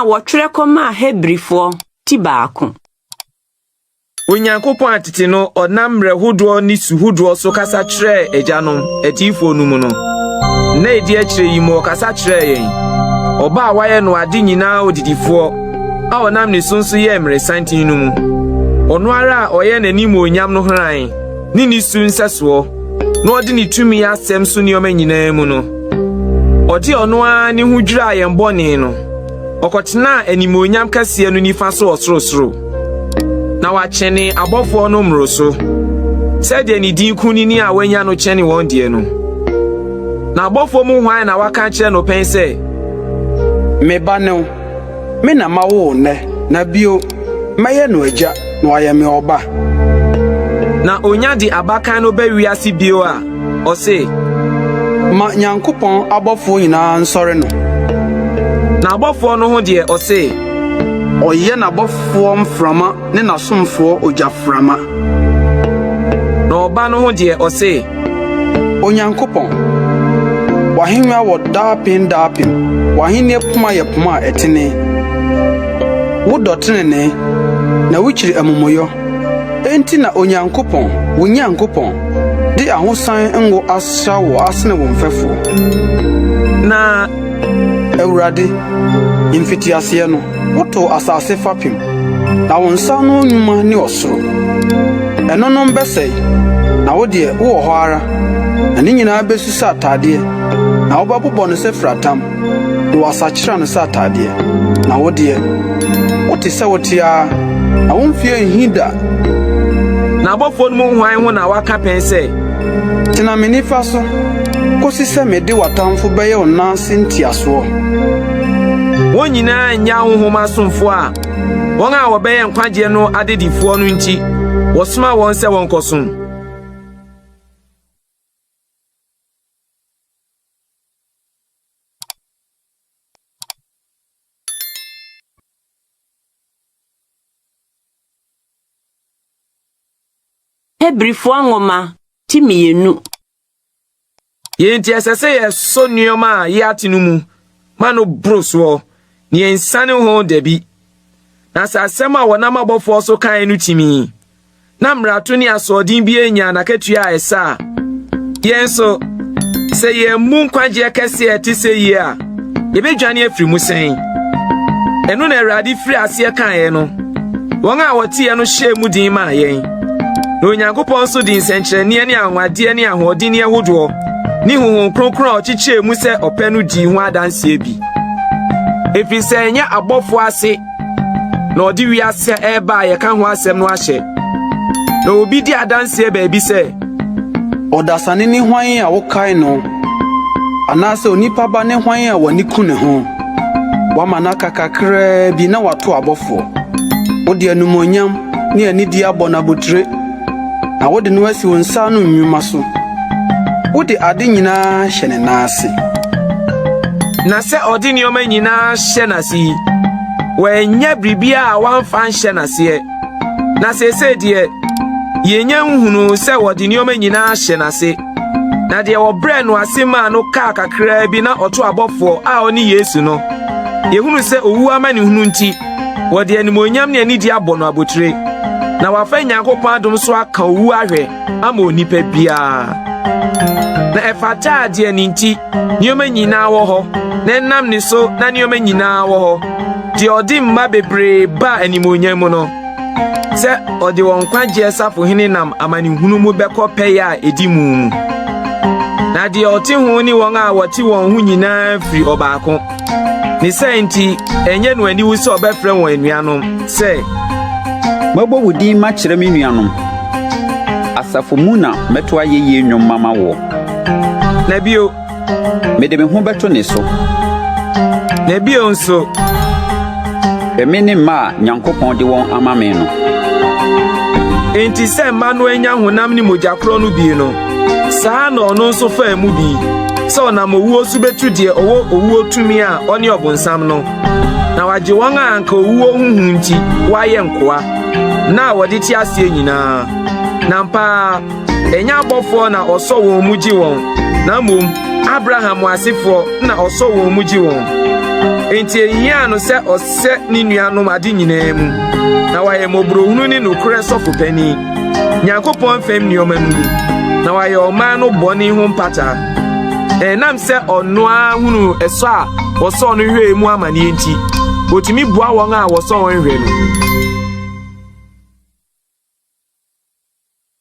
a wɔtwerɛ kɔma Hebrifo ti baako. Onyankopɔn atete no ɔnam mmerɛhodoɔ ne suhodoɔ so kasa kyerɛ agyanom atiifo no mu no. Na edi akyire yi mu ɔkasa kyerɛ yɛn. Ɔba a wayɛ no ade nyinaa odidifoɔ a ɔnam ne so nso yɛ mmeresanten no mu. Ɔno ara a ɔyɛ n'anim onyam no hran ne ne su nsɛsoɔ na ɔde ne tumi asɛm so nneɛma nyinaa mu no. Ɔde ɔno ara ne ho dwira yɛn bɔne no. Ɔkɔtena anim onyam kɛseɛ no nifa so ɔsorosoro. Na wakyene abɔfoɔ no mmoro so. Sɛdeɛ ne din kunini a wanya no kyɛne wɔn deɛ no. Na abɔfoɔ mu hwan na waka kyerɛ no pɛn sɛ, me ba ne me na ma wo ne na bio mɛyɛ no agya na wayɛ me ɔba. Na onya de abakan no ba wiase bio a ɔse, ma Nyankopɔn abɔfoɔ nyinaa nsɔre no. Na abɔfoɔ no ho deɛ ɔse, ɔyɛ n'abɔfoɔ mframa ne n'asomfoɔ ogyaframa. Na ɔba no ho deɛ ɔse, Onyankopɔn wahennwa wɔ daapem wahenne poma yɛ poma a ɛtene. Wodɔ tenene na wokyiri amumuyɔ. Enti na Onyankopɔn wo Nyankopɔn de ahosan ngo asra wɔ asene wo mfɛfoɔ. Na Awurade mfitiaseɛ no woto asase fapem na wo nsa no nnwuma ne ɔsoro. Ɛno no mbɛsɛe na wo deɛ wowɔ hɔ ara na ne nyinaa bɛsusa atadeɛ na wobɛbobɔ no sɛ fratam na wasakyera no sɛ atadeɛ na wo deɛ wote sɛ wote a na womfie nhi da. Na abɔfoɔ no mu hwan ho na waka pɛn sɛ, tena me nifa so kosi sɛ mede watamfo bɛyɛ wo nanse ntiasoɔ. Wɔn nyinaa nyɛ ahohom asomfo a wɔn a wɔbɛyɛ nkwagyeɛ no adedifoɔ no nti wɔsoma wɔn sɛ wɔn kɔsom. Hebrifo nwoma ti mmienu. Yɛnti ɛsɛ sɛ yɛsɔ nneɛma a yɛate no mu ma no boro soɔ ne yɛnsane ho dabi. Na sɛ asɛm a wɔnam abɔfoɔ so kae no timi na mmarato ne asoɔden bi anya n'akatua a ɛsɛ a yɛn so sɛ yɛmmu nkwagyeɛ kɛseɛ a ɛte sɛ yie a yɛbɛdwane afiri mu sɛn. Ɛno na Awurade firi aseɛ kaeɛ no wɔn a wɔteɛ no hyɛɛ mu din maa yɛn. Na Onyankopɔn nso de nsɛnkyerɛnneɛ ne anwadeɛ ne ahoɔden ne ahodoɔ ne honhom kronkron a ɔkyekyɛɛ mu sɛ ɔpɛ no di ho adanseɛ bi. Ɛfiri sɛ ɛnyɛ abɔfoɔ ase na ɔde wiase ɛreba a yɛka ho asɛm no ahyɛ. Na obi di adanseɛ baabi sɛ, ɔdasane ne hwan a wokae no anaasɛ onipa ba ne hwan a w'ani ku ne ho. Wama n'aka kakraa bi na wato abɔfoɔ. Wode anumonyam ne anidi abɔ n'abotire na wode no asi wo nsa no nnwuma so. Wode ade nyinaa hyɛ ne naase. Na sɛ ɔde nneɛma nyinaa hyɛ n'ase yi, wɔanyɛ biribiara a wɔamfa nhyɛ n'aseɛ. Na sɛsɛ deɛ yɛnya nhunu sɛ wɔde nneɛma nyinaa hyɛ n'ase. Na deɛ wɔbrɛ no ase maa no kaa kakraa bi na ɔto abɔfoɔ a ɔne Yesu no. Yɛhunu sɛ owu ama ne hunu nti wɔde animonyam ne anidi abɔ no abotire. Na wafa Nyankopɔn adom so aka owu ahwɛ ama onipa biara. Na ɛfata adeɛ ne nti nneɛma nyinaa wɔ hɔ na ɛnam ne so na nneɛma nyinaa wɔ hɔ. Deɛ ɔde mma bebree ba animonyam mu no sɛ ɔde wɔn nkwagyeɛ safohene nam amanehunu mu bɛkɔ pɛyɛ a ɛdi mu. Na deɛ ɔte ho ne wɔn a wɔte wɔn ho nyinaa firi ɔbaako. Ne sɛ nti ɛnyɛ no aniwu sɛ ɔbɛfrɛ wɔn anuanom sɛ, mabɔ wo din makyerɛ me nuanom. Asafo mu na mɛto ayɛyie nnwom mama wɔ. Na bio mede me ho bɛto ne so. Na bio nso me ne mma a Nyankopɔn de wɔn ama me no. Enti sɛ mma no anya honam ne mogya korɔ no bi no, saa na ɔno nso faa mu bi sɛ ɔnam owuo so betu deɛ ɔwɔ owuo tumi a ɔne ɔbonsam no. Na wagye wɔn a anka owuo huhu nti wɔayɛ nkoa na wɔde te aseɛ nyinaa. Na mpa ɛnya abɔfoɔ na ɔsɔ wɔn mu gye wɔn, na mmom Abraham asefoɔ na ɔsɔ wɔn mu gye wɔn. enti ehia no se ose ni nuanom ade nyinaa mu na waye mobrohunu ni nokure sofo pani Nyankopɔn fam nioma nu na waye ɔman no bɔne ho mpata nam se ɔno a hunu ɛso a wɔsɔ no hwɛ mu amane enti otimi bua wɔn a wɔsɔ wɔn hwɛ no.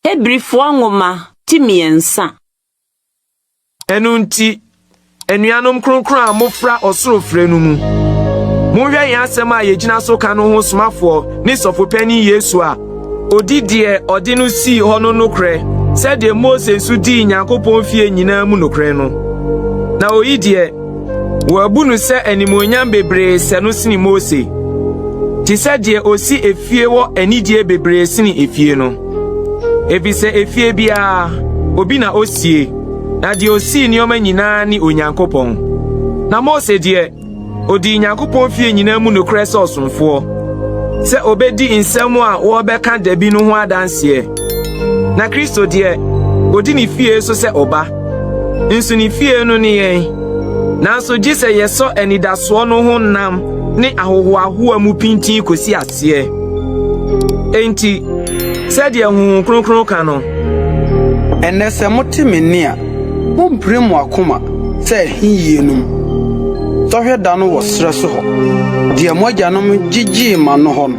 Hebrifo nwoma ti miensa. Enu nti enuanom kronkron a mofra osoro frɛ no mu monhwɛ yɛn asɛm a yɛgyina so ka no ho somafo ne sɔfopani Yesu a odi de ɔde no si hɔ no nokrɛ sɛ de Moses su di Nyankopɔn fie nyinaa mu nokrɛ no na oyi de wabu no sɛ animonyam bebree sɛ no sini Mose ti sɛ de osi efie wɔ anidie bebree sini efie no ebise efie bia obi na osie na de osi nioma nyinaa ni Onyankopɔn na Mose de odi Nyankopɔn fie nyinaa mu nokrɛ sɛ ɔsomfoɔ sɛ obedi nsɛm a wɔbɛka dabi no ho adanseɛ na Kristo de odi ne fie so sɛ ɔba nso ne fie no ne yɛn nanso gye sɛ yɛsɔ anidasoɔ no ho nam ne ahohoahoa mu pintin kosi aseɛ enti sɛdeɛ Honhom Kronkron ka no ɛnɛ sɛ mote me nne a mompire mo akoma sɛ ɛhiyie nom tɔhwɛ da no wɔ serɛ so hɔ deɛ mo agyanom gyegyee ma no hɔ no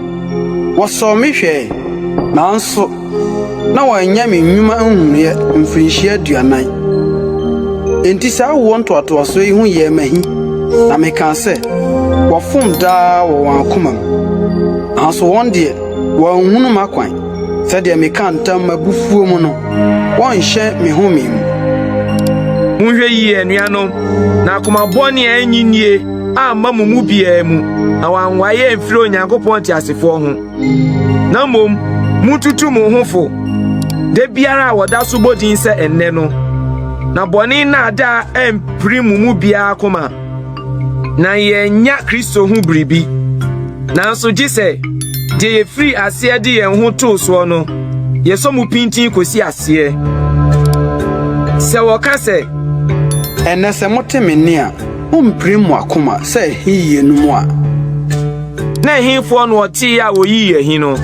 wɔsɔɔ me hwɛe nanso na wɔanyɛ me nnwuma nhunuɛ mfirinhyia 40 enti saa wo ntoatoaso yi ho yɛ mahi na meka sɛ wɔfom daa wɔ wɔn akoma mu nanso wɔn deɛ wɔanhunu m'akwan sɛdeɛ meka ntam mabufuo mu no wɔnhyɛ me home mu monhwɛ yie anuanom na akoma bɔne a anyinnie amma mo mu biaa mu na wanwaye mfiri Onyankopɔn te asefoɔ ho na mmom mututu mo ho fo de biara a wɔda so bodin sɛ ennɛ no na bɔne na ada empiri mu biara koma na yɛnya Kristo ho biribi nanso gye sɛ de yɛfiri aseɛ de yɛn ho too soɔ no yɛsɔ mu pintin kosi aseɛ sɛ wɔka sɛ ɛnɛ sɛ mote me nne a mompire mo akoma sɛ ɛhiyie no mu a na ɛhemfoɔ no ɔtee a wɔyii ɛhi no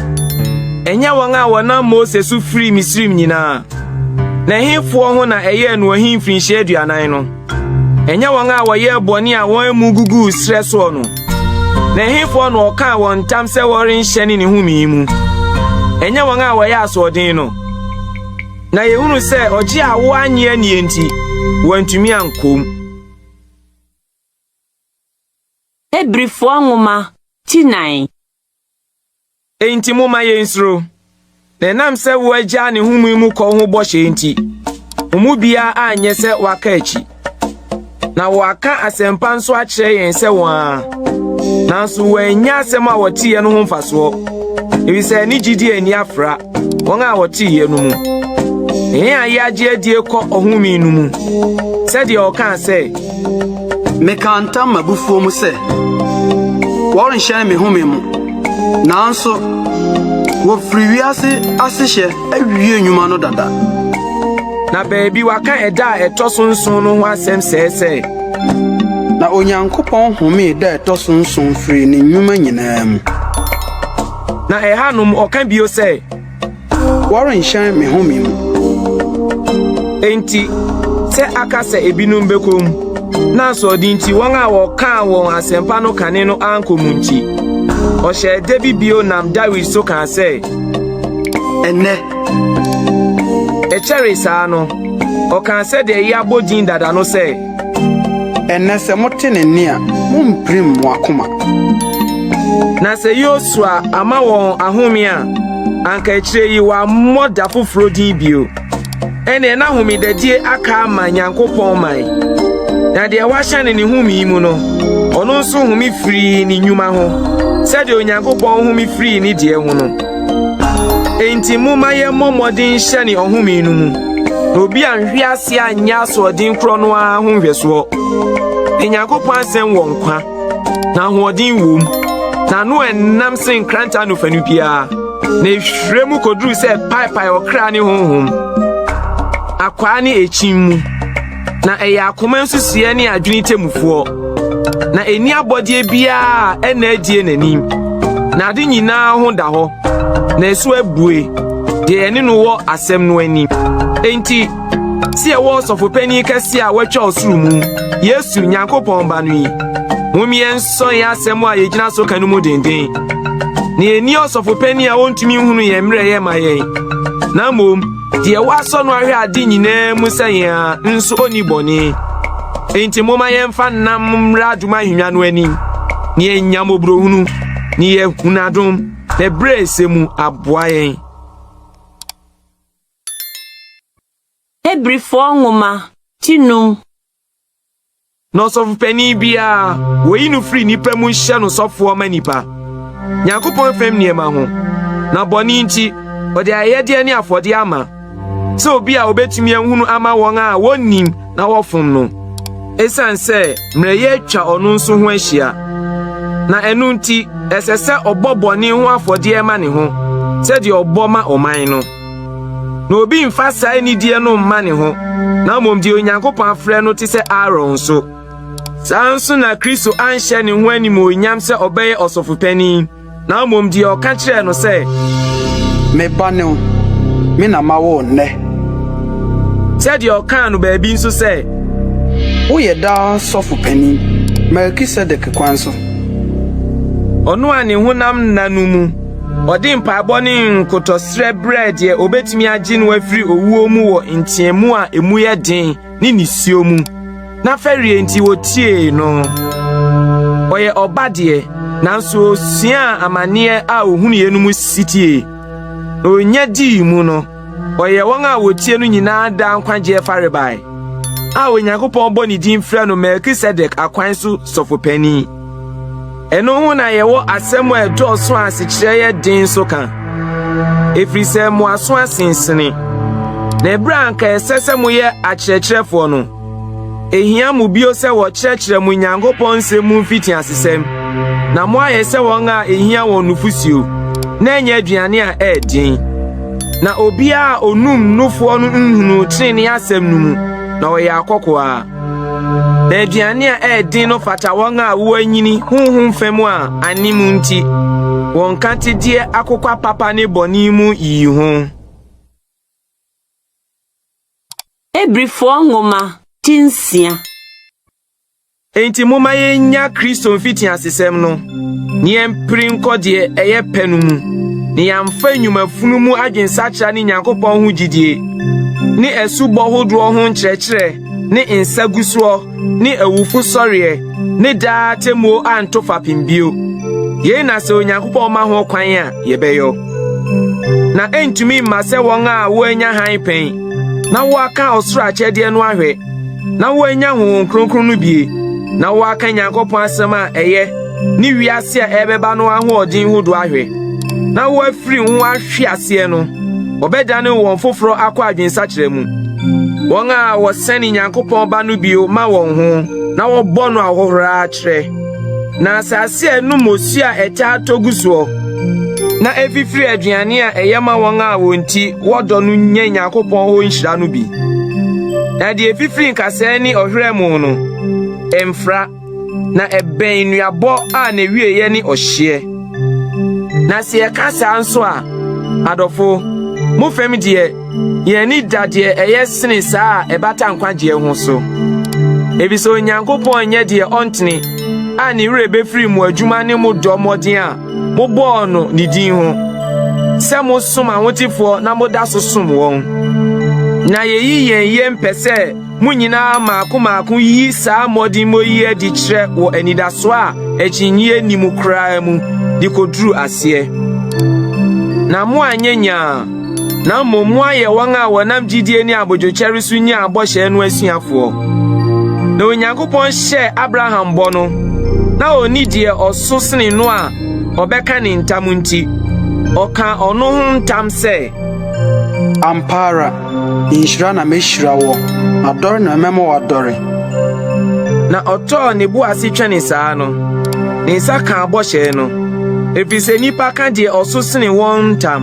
ɛnyɛ wɔn a wɔnam Mose so firi Misrim nyinaa na ɛhemfoɔ ho na ɛyɛ no ɔhi mfirinhyia 40 no ɛnyɛ wɔn a wɔyɛ bɔne a wɔn mu gugu serɛ soɔ no na ɛhemfoɔ no ɔkaa wɔn ntam sɛ wɔrenhyɛ ne home mu ɛnyɛ wɔn a wɔyɛ asoɔden no na yɛhunu sɛ ɔgye a wɔanyɛ nie nti wɔntumi ankom. Hebrifo nwoma ti 9. Enti moma yɛnsuro na ɛnam sɛ wɔagya ne home mu kɔ ho bɔhyɛ nti mu bia anyɛ sɛ waka akyi na wɔaka asɛmpa nso akyerɛ yɛn sɛ wɔn a nanso wɔanya asɛm a wɔteɛ no ho mfasoɔ ebisɛ ne gyidi ani afra wɔn a wɔteɛ no mu ɛyɛ a yɛagye adie kɔ ɔhome no mu sɛdeɛ ɔka sɛ meka ntam mabufuo mu sɛ wɔrenhyɛ me home mu nanso wɔfiri wiase asehyɛ awie nnwuma no dada na baabi waka ɛda a ɛtɔ so nson no ho asɛm sɛɛsɛ na Onyankopɔn home da ɛtɔ so nson firi ne nnwuma nyinaa mu na ɛhanom ɔka bio sɛ wɔrenhyɛ me home mu enti sɛ aka sɛ ebinom bɛkom na asɔɔde nti wɔn a wɔkaa wɔn asɛmpa no kane no ankɔmu nti ɔhyɛ da bi bio nam Dawid so kaa sɛ ɛnɛ ɛkyɛre saa no ɔkaa sɛ deɛ ɛyɛ abɔdin dada no sɛ ɛnɛ sɛ mote ne nne a mompire mo akoma na sɛ Yosua ama wɔn ahome a anka akyire yi wɔammɔ da foforɔ din bio ɛne na homedadie aka ama Nyankopɔn man na deɛ wahyɛ ne home yi mu no ɔno nso home firi ne nnwuma ho sɛdeɛ Onyankopɔn home firi ne deɛ ho no enti moma yɛmmɔ mmɔden hyɛ ne ɔhome no mu na obi anhwe ase anyɛ asoɔden korɔ no ara ho nhwɛsoɔ Nyankopɔn asɛm wɔ nkwa na ahoɔden wom na no ɛnam sen kranta no fanu biara na ehwire mu koduru sɛ paipai ɔkra ne honhom akwaa ne ekyim mu na ɛyɛ akoma nsusuɛ ne adwene temufoɔ na eni abodie bia ena adie nanim na ade nyina ho da ho na esu abue de eni no wo asem no anim enti si ewo sofopani kase a watwa osuru mu Yesu Nyankopɔn ba no yi mumien so ya asem a yegina so kanu mu denden na eni osofopani a wontumi hunu ye mre ye maye na mom de wa so no ahwe ade nyina mu sanya nso oni boni enti moma yemfa nam mra aduma hwanya no anim ni enyamobro hunu ni ye hunadum na brese mu aboa yen Ebrifo nwoma tinum no sofopani bia woyi no free nipa mu hye no sofo ma nipa Nyankopɔn fam niema ho na boni nti ode ayede ne afode ama so obi a obetumi ahunu ama won a wonnim na wofom no esan se mreye atwa ono nso ho ahia na enu nti esese oboboni ho afode ma ne ho se de oboma oman no na obi mfa sai ni die no mma ne ho na mom die Onyankopɔn afrɛ no te se Aaron so sanso na Kristo anhye ne ho anim onyam se obeye osofopani na mom die oka kyerɛ no se me ba ne me na ma wo nne se de oka no baabi nso se wo ye da sofopani Melkisedek kwanso ono ani honam nanu mu odi mpaabo ne nkotosre bread ye obetumi agye no afiri owuo mu wo ntiemu a emu ye den ne nisio mu na ferie nti wotie no oye obade nanso sua amane a ohunu ye no mu sitie onya di mu no oye won a wotie no nyina da nkwagye farebai a Onyankopɔn bɔ ne din frɛ no Melkisedek akwan so sofopani eno hu na yewo asɛm a ɛdɔɔso asekyerɛ yɛ den so ka efiri sɛ mo aso asensene na ebra anka ɛsɛ sɛ mo yɛ akyerɛkyerɛfoɔ no ehia mo bio sɛ wɔ kyerɛkyerɛ mo Nyankopɔn nsɛm mu mfiti asesɛm na mo ayɛ sɛ wɔn a ehia wɔn nufusio na ɛnyɛ aduane a ɛɛden na obi a onum nufoɔ no nhunu trene asɛm no mu na ɔyɛ akɔkoa na aduane a ɛɛden no fata wɔn a wɔanyini honhom fam a animu nti wɔn kantedie akokwa papa ne bɔne mu yi ho Ebrifo nwoma tinsia enti moma yenya Kristo mfiti asesɛm no ne yɛmpere nkɔdeɛ ɛyɛ pɛ no mu ne yɛmfa nnwumafunu mu adwensakra ne Nyankopɔn ho gyidie ne asubɔ hodoɔ ho nkyerɛkyerɛ ne insagusuo ne awufo sɔreɛ ne daa temo anto fapem bio ye na sɛ Onyankopɔn ma ho kwan a yɛbɛyɔ na entumi mma sɛ wɔn a wɔanya han pɛn na wɔaka ɔsoro akyɛdeɛ no ahwɛ na wɔanya ho kronkron no bie na wɔaka Nyankopɔn asɛm a ɛyɛ ne wiase a ɛbɛba no ahoɔden hodo ahwɛ na wɔafiri ho ahwe aseɛ no wɔbɛdane wɔn foforo akɔ adwensakyerɛ mu wɔn a wɔsɛne Nyankopɔn ba no bio ma wɔn ho na wɔbɔ no ahohora akyerɛ na asase a no mosu a ɛta togu soɔ na efifiri aduane a ɛyɛ ma wɔn a wɔnti wɔdɔ no nya Nyankopɔn ho nhyira no bi na de efifiri nkasɛɛ ne ɔhwerɛ mu no emfra na ɛbɛn nuabɔ a na wieyɛ ne ɔhyeɛ na se yɛka saa nso a adɔfo mo fam deɛ yɛni dadeɛ ɛyɛ sene saa a ɛbata nkwagye ho so ebisɛ Onyankopɔn nyɛ deɛ ɔntene a ne wure befiri mo adwuma ne mo dɔ mmɔden a mo bɔɔ no ne din ho sɛ mo som ahotefoɔ na mo da so som wɔn na yeyi yɛn mpɛ sɛ mo nyinaa maako yi saa mmɔden mo yi adi kyerɛ wɔ anidaso a akyinnye ni mu koraa mu de koduru aseɛ na mo anyanya na mo ayɛ wɔn a wɔnam gyidie ne abodwokyɛre so nya abɔhyɛ no asuafoɔ na Onyankopɔn hyɛ Abraham bɔ no na oni deɛ ɔso sene no a ɔbɛka ne ntam nti ɔka ɔno ho ntam sɛ ampara inhyira na mehyira wɔ adɔre na mɛma wadɔre na ɔtɔɔ ne bo ase twɛne saa no ne nsa ka abɔhyɛ no efiri sɛ nnipa ka deɛ ɔso sene wɔn ntam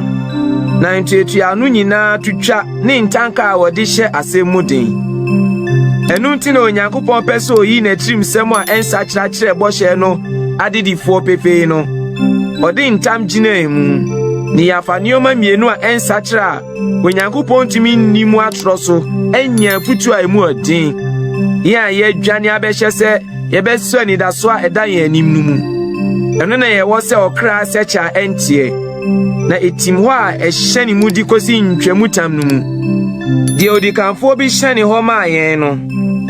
na ntuatua no nyinaa tutwa ne ntanka a wɔde hyɛ asɛm mu den Enu nti na Onyankopɔn pɛ sɛ oyi n'atirim sɛm a ɛnsa kyerɛkyerɛ bɔhyɛ no adedifoɔ pefee no. Ɔde ntam gyina mu. Ni yafa nneɛma mmienu a ɛnsa kyerɛ a Onyankopɔn tumi nni mu atorɔ so ɛnya putu a emu ɔden. Yɛn a yɛadwane abɛhyɛ sɛ yɛbɛsɔ anidaso a ɛda yɛn anim no mu. Ɛno na yɛwɔ sɛ ɔkra sɛkyɛ a ɛnteɛ. Na etim hɔ a ɛhyɛ ne mu di kosi ntwamu tam no mu. Deɛ odikanfoɔ bi hyɛ ne hɔ maa yɛn no.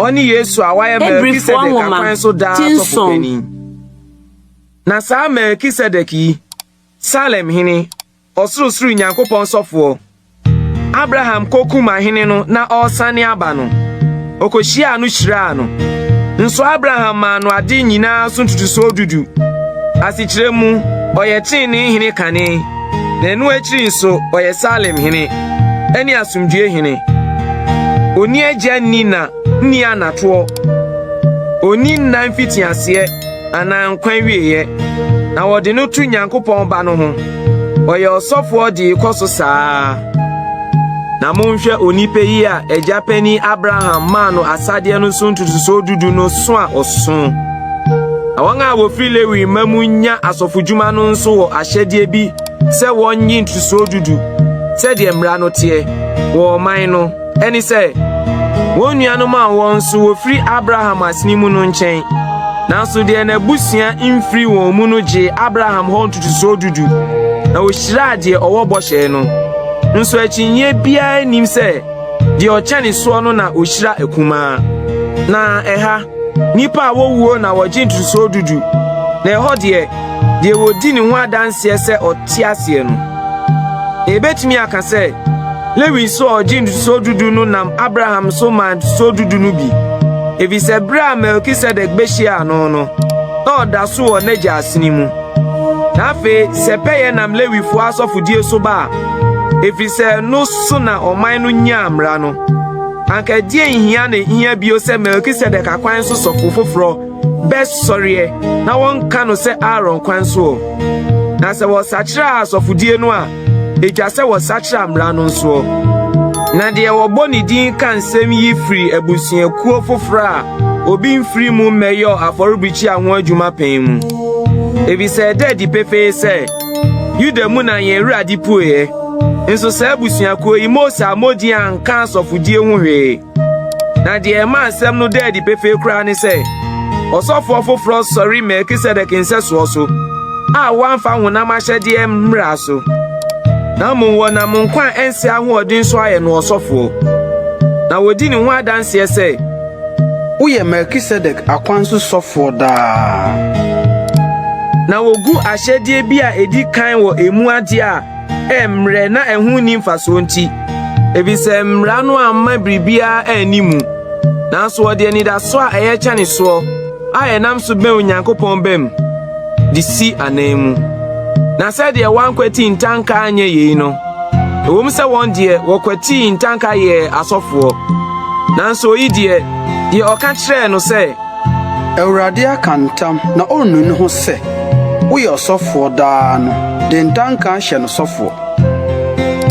Ɔne Yesu a wayɛ Melkisedek akwan so daa sɔfopani. Na saa Melkisedek yi, Salem hene, ɔsorosoro Nyankopɔn sɔfoɔ. Abraham kokum ahene no na ɔresane aba no. Okohyia no hyiraa no. Nso Abraham maa no ade nyinaa so ntutuso dudu. Asikyerɛ mu, ɔyɛ tenee hene kane. Na ɛno akyiri nso, ɔyɛ Salem hene. Ɛne asomdwie hene. Oni agya nina nni anatoɔ. Oni nna mfitiaseɛ anaa nkwa wieɛ. Na wɔde no to Nyankopɔn ba no ho. Ɔyɛ ɔsɔfoɔ de kɔ so saa. Na monhwɛ onipa yi a agya pani Abraham maa no asadeɛ no so ntutuso dudu no so a ɔso. Na wɔn a wofiri Lewi mma mu nya asɔfodwuma no nso wɔ ahyɛdeɛ bi sɛ wɔnyi ntutuso dudu sɛdeɛ mmara no teɛ wɔ ɔman no. Ɛne sɛ wɔn nuanom a wɔn nso wofiri Abraham aseni mu no nkyɛn. Nanso deɛ n'abusua mfiri wɔn mu no gye Abraham hɔ ntutuso dudu. Na wɔhyiraa deɛ ɔwɔ bɔhyɛ no. Nso akyinye biara nim sɛ deɛ ɔkyɛne soɔ no na ohyira akumaa. Na ɛha nipa a wɔwuo na wɔgye ntutuso dudu. Na ɛhɔ deɛ wɔdi ne ho adanseɛ sɛ ɔte aseɛ no. Ebetumi aka sɛ Lewi so ɔgye ntutuso dudu no nam Abraham so ma ntutuso dudu no bi. Efisɛ bere a Melkisedek behyia no no, na ɔda so wɔ n'agya aseni mu. Na afei sɛ pɛyɛ nam Lewifoɔ asɔfodie so ba a, efisɛ no so na ɔman no nya mmara no. Anka die nhia na ehia bio sɛ Melkisedek akwan so sɔfo foforɔ bɛsɔreɛ na wɔnka no sɛ Aaron kwan so. Na sɛ wɔsakyerɛ asɔfodie no a, etwa sɛ wɔsakyerɛ mmara no nso. Na deɛ wɔbɔ ne din ka nsɛm yi firi abusuakuo foforɔ a obi mfiri mu mmɛyɛ afɔrebukyia ho adwuma pɛn mu. Efisɛ ɛda adi pefee sɛ Yuda mu na yɛn Awurade pueɛ. Nso sɛ abusuakuo yi Mose a modi anka asɔfodie ho hwee. Na deɛ ɛma asɛm no da adi pefee koraa ne sɛ ɔsɔfoɔ foforɔ sɔre Melkisedek nsɛsoɔ so a wɔamfa honam ahyɛdeɛ mmra so. Na mmom na nkwa ɛnse ahoɔden so ayɛ no ɔsɔfoɔ. Na wodi ne ho adanseɛ sɛ woyɛ Melkisedek akwan so sɔfoɔ daa. Na wogu ahyɛdeɛ bi a edi kan wɔ emu ade a ɛmmerɛ na ɛho ni mfasoɔ nti. Ebisɛ mmara no amma biribiara ɛni mu. Nanso wɔde anidaso a ɛyɛ kyɛne soɔ a ɛnam so bɛn Onyankopɔn bɛm de si anan mu. Na sɛdeɛ wankwati ntanka anyɛ yei no, ɛwom sɛ wɔn deɛ wɔkwati ntanka yɛ asɔfoɔ. Nanso oyi deɛ ɔka kyerɛɛ no sɛ Awurade aka ntam na ɔnnu ne ho sɛ woyɛ ɔsɔfoɔ daa no, de ntanka hyɛ no sɔfoɔ.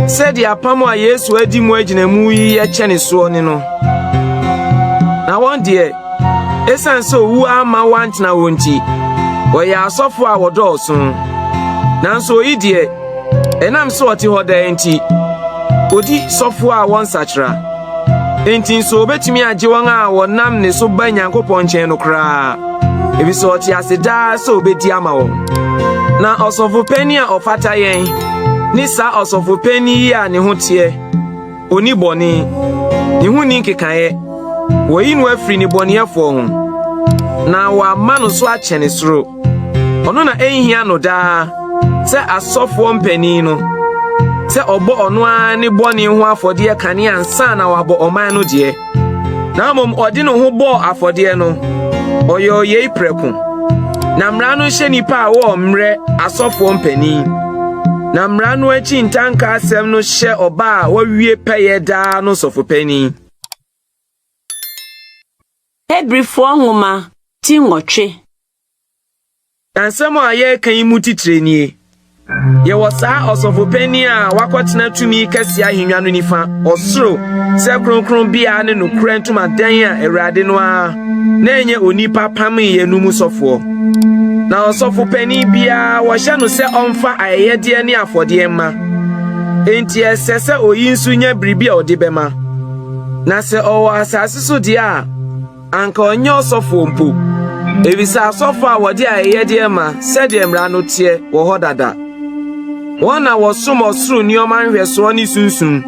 Sɛdeɛ apam a Yesu adi mu agyina mu yi yɛkyɛ ne soɔ ne no. Na wɔn deɛ ɛsiane sɛ owu ama wantena wɔn nti wɔyɛ asɔfoɔ a wɔdɔɔso. Nanso oyi deɛ ɛnam sɛ ɔte hɔ daa nti odi sɔfoɔ a wɔnsakyera. Enti nso obetumi agye wɔn a wɔnam ne so ba Nyankopɔn nkyɛn no koraa. Ebisɛ ɔte ase daa sɛ obedi ama wɔn. Na ɔsɔfopani a ɔfata yɛn ne saa ɔsɔfopani yi a ne ho teɛ oni bɔne ne ho ni nkekaeɛ wɔyi no afiri ne bɔneyɛfoɔ ho na wɔama no so akyɛ ne soro. Ɔno na ɛnhia no daa sɛ asɔfoɔ mpanin no sɛ ɔbɔ ɔno ara ne bɔne ho afɔdeɛ kane ansa na wabɔ ɔman no deɛ. Na mmom ɔde ne ho bɔɔ afɔdeɛ no ɔyɛ ɔyɛi prɛko. Na mmara no hyɛ nipa a wɔɔ mmerɛ asɔfoɔ mpanin. Na mmara no akyi ntanka asɛm no hyɛ ɔba a wɔwie pɛyɛ daa no sɔfopanin. Hebrifoɔ nwoma ti nwɔtwe. Ansɛm a yɛreka yi mu titire nie. Ye wasa osofopani a wakotena tumi kase ahennwa no nifa osoro se kronkron bia ne no krantuma dan a Awurade no a na enye onipa pam ye numu sofo na osofopani bia wo hye no se omfa ayede ne afode ma enti esese oyinsu nya bribi a odebema na se owo asase so dia anka onye osofo mpo ebisa asofo a wode ayede ma se de mra no tie wo hodada wona wosom osoro nioma nhweso ni sunsun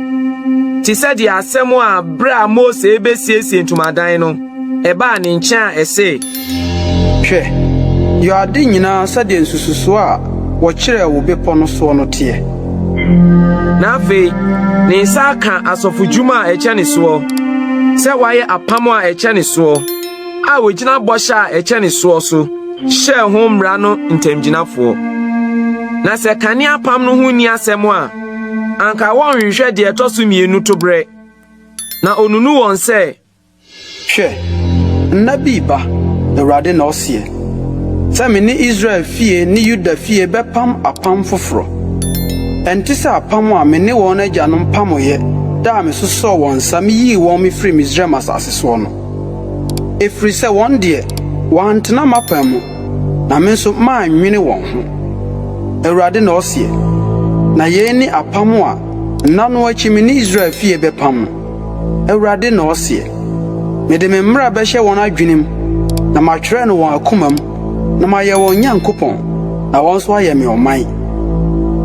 ti se de asemo a bra Mose ebesiesie ntumadan no eba ne nkyɛn a ɛse hwɛ yɛ ade nyinaa sɛdeɛ nsususo a wɔkyerɛ wo bepɔ no so no teɛ na afei ne nsa aka asɔfodwuma a ɛkyɛ ne soɔ sɛ wayɛ apam a ɛkyɛ ne soɔ a wogyina bɔhyɛ a ɛkyɛ ne soɔ so hyɛ ho mmara no ntamgyinafoɔ na sɛ kane apam no ho ni asɛm a anka wɔnhwehwɛ deɛ ɛtɔ so mmienu to brɛ na onunu wɔn sɛ hwɛ nna bi ba Awurade na ɔseɛ sɛ me ne Israel fie ne Yuda fie bɛpam apam foforo ɛnte sɛ apam a me ne wɔn agyanom pamoyɛ da a mesosɔɔ wɔn nsa meyii wɔn mefiri Misraim asase soɔ no ɛfiri sɛ wɔn deɛ wɔantena m'apam mu na me nso maannwene wɔn ho Awurade na ɔseɛ na yei ne apam a nna no akyi me ne Israel fie bɛpam no Awurade na ɔseɛ mede me mmara bɛhyɛ wɔn adwenem na matwerɛ no wɔn akoma mu na mayɛ wɔn Nyankopɔn na wɔn nso ayɛ me ɔman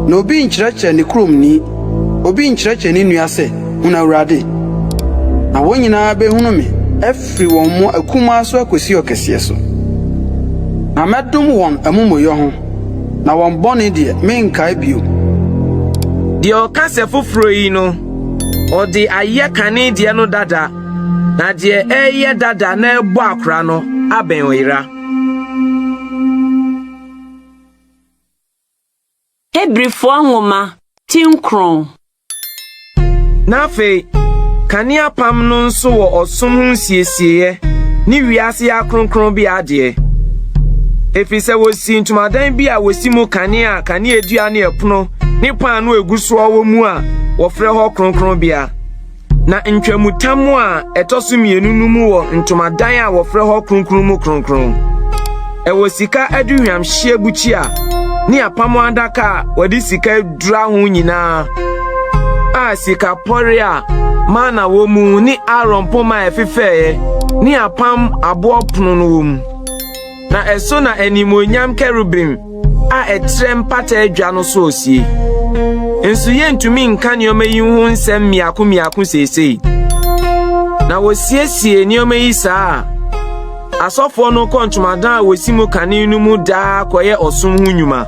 na obi nkyerɛkyerɛ ne kuromni obi nkyerɛkyerɛ ne nua sɛ huna Awurade na wɔn nyinaa bɛhunu me afiri wɔn mu akumaa so akosi ɔkɛseɛ so na mɛdom wɔn amumɔyɛ ho na wɔn bɔne deɛ menkae bio deɛ ɔka sɛ foforo yi no ɔde ayɛ kane deɛ no dada na deɛ ɛyɛ dada na ɛbɔ akora no abɛn oyira Hebrifoɔ nwoma tinkron na afei kane apam no nso wɔ ɔsom ho nsiesie ne wiase akronkron bi adeɛ efisɛ wosi ntumadan bi a wosi mu kane a kane edua ne ɛpono ne pan no egu so wɔ mu a wɔfrɛ hɔ kronkron bia na ntwamutam a ɛtɔ so mmienu no mu wɔ ntumadan a wɔfrɛ hɔ kronkron mu kronkron ɛwɔ sika aduhwamhye buchi a ne apam adaka a wɔde sika dura ho nyinaa a sika pɔre a mana wɔ mu ne Aaron poma ɛfefɛɛ ne apam aboɔ pono no wɔ mu na ɛso na animonyam kerubim a ɛtrɛ mpata adwa no so osie nso yɛntumi nka nneɛma yi ho nsɛm miako seesei na wosiesie nneɛma yi saa asɔfoɔ no kɔ ntomadan a wosi mu kane no mu daa kɔyɛ ɔsom ho nnwuma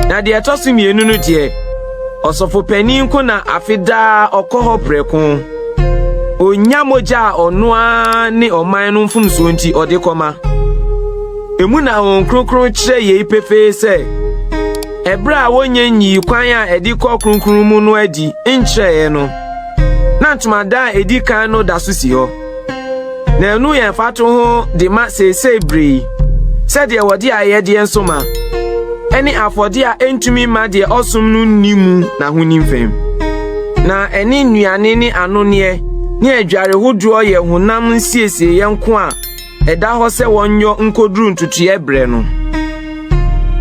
na deɛ ɛtɔ so mmienu no deɛ ɔsɔfopanin ko na afidaa ɔkɔ hɔ prɛko onya mogya a ɔnoa ne ɔman no mfomsoɔ nti ɔde kɔma emu na wɔn kronkron kyerɛ yei pefee sɛ ɛbrɛ a wonye nyi kwan a ɛdi kɔ kronkron mu no adi nkyerɛɛ no na ntomadan a ɛdi kan no da so si hɔ na ɛnu yɛn fato ho de ma seesei bere sɛdeɛ wɔde ayɛdeɛ nso ma ɛne afɔde a ɛntumi ma deɛ ɔsom no nni mu na ho ni mfɛm na ɛne nnuane ne anoneɛ ne adware hodoɔ yɛ honam nsiesie yɛn ko a ɛda hɔ sɛ wɔnyɔ nkoduru ntutuɛ brɛ no